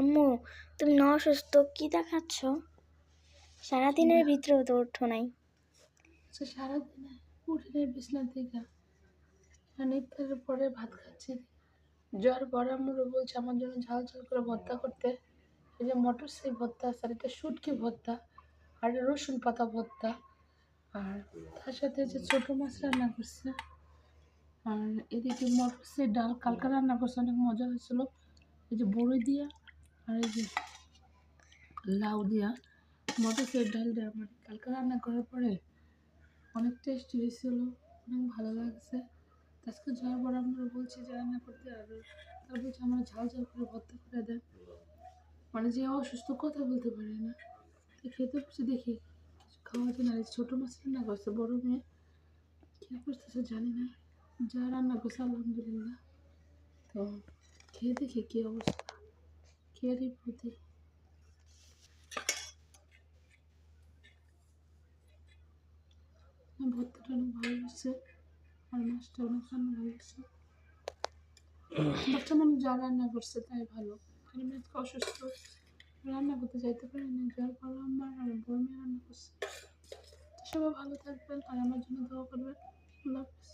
আম্মু, তুমি না অসুস্থ? কি দেখাচ্ছ? সারাদিনের ভিতরেও তো ওঠো নাই। সারাদিনে উঠে বিছনা থেকে ইফতারের পরে ভাত খাচ্ছি। জ্বর বড় আম্মুরও বলছে আমার জন্য ঝাল ঝাল করে ভর্তা করতে। এই যে মটর সেই ভর্তা আছে, আর এটা শুটকি ভর্তা, আর এটা রসুন পাতা ভর্তা, আর তার সাথে যে ছোটো মাছ রান্না করছে, আর এদিকে মটর সেই ডাল কালকে রান্না করছে, অনেক মজা হয়েছিল। এই যে বড়ি দিয়া আর এই যে লাউ দিয়া মটর সেই ডাল দেওয়া আমার কালকে রান্না করার পরে অনেক টেস্টি হয়েছিল, অনেক ভালো লাগছে। আজকে জ্বর বড় আমরা বলছি যে রান্না করতে, আর তার বলছে আমরা ঝাল ঝাল করে ভর্তা করে দেন। মানে যে অসুস্থ কথা বলতে পারে না, তো খেতে বসে দেখি কিছু খাওয়া যায় না। ছোটো মাছ রান্না করছে বড় মেয়ে, কী করতেছে জানি না, যা রান্না করছে আলহামদুলিল্লাহ। তো খেয়ে দেখি কী অবস্থা, খেয়ে প্রতি ভর্তাটা অনেক ভালো লাগছে, আর মাছটা অনেক ভালো লাগছে। বাচ্চা মানুষ যা রান্না করছে তাই ভালো, কারণ আমি আজকে অসুস্থ, রান্না করতে যাইতে পারি না। জ্বর বড় আমার আর বড় মেয়ে রান্না করছে। তো সবাই ভালো থাকবেন আর আমার জন্য দোয়া করবেন। আল্লাহ হাফেজ।